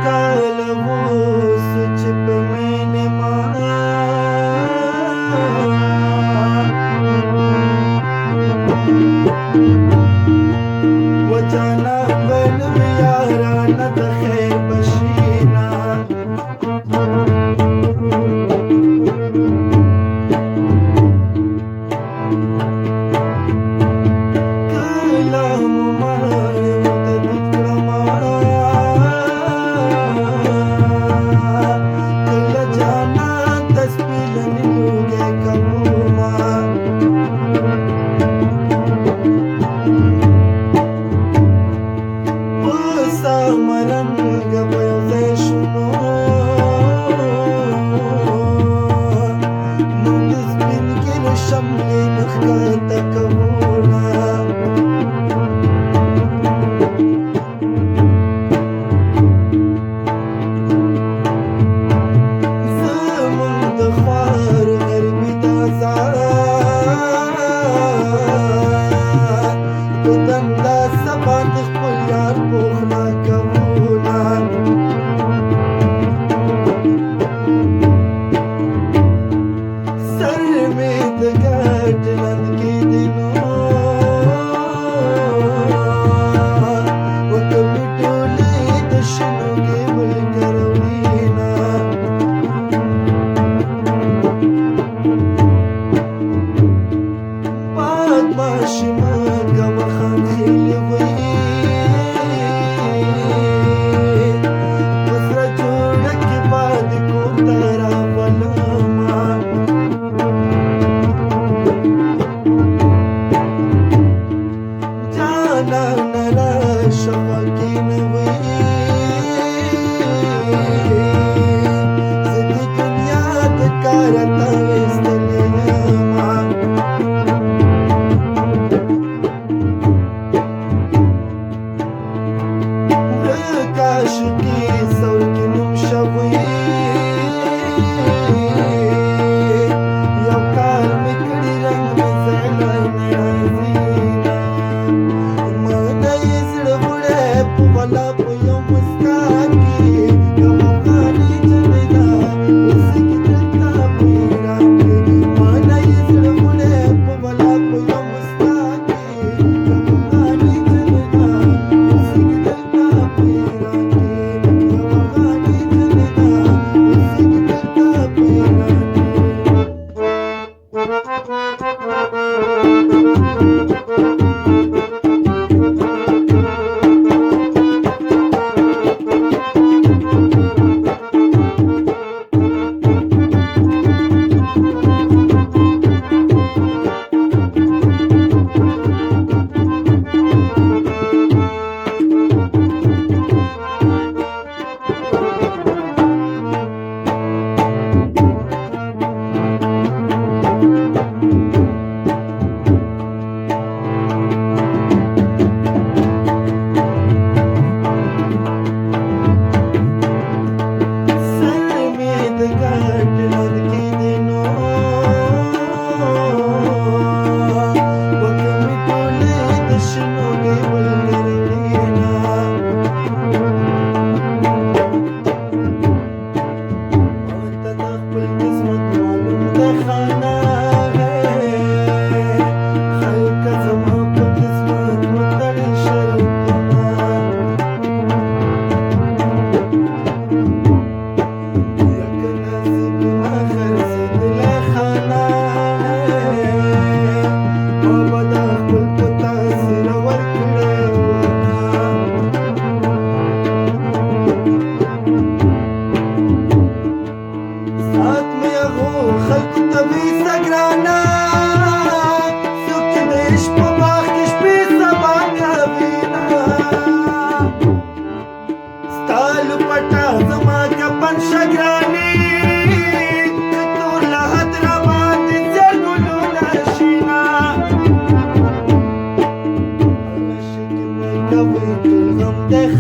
کاله اوس چې په مینې ما و جانان به نه وي یارانه د خیر به شي نه کله مو ما متدید کړمه کله جانان ته سپینې لوګې کومه مرنګه به یو ځای شونو موږ د سپین ږیرو شملې نښکته کوونه زموږ د خوار غربي د ازار په دنده سبا د خپل یار پوښتنه کوونه سر مې د ګډ لاندې کېدی نو وکوي ټولې د شنو ګیبل کروینه باد ماشومان کوه خانخیلې وي وسره جوړه کې باد کور ته راولمه جانانه راشه غوږې نه وي زه د دنیا د کاره تا ایستلې یمه عاشقي څوکې نوم شوی یو کال مې کړي رنګ مې ځلی نازینه مانه یې زړه وړی په ولا په یو مسکا کې یو افغاني جنۍ ده اوسېږي دلته په ایران کې مانه یې زړه وړی په ولا په یو مسکا کې یو افغاني جنۍ ده اوسېږي دلته په ایران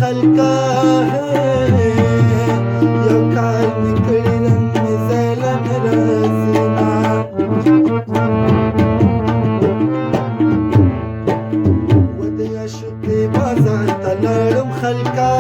خلکا یو کال مې کړي رنګ مې ځلن رازینا و د عشق بازار ته لاړم خلکا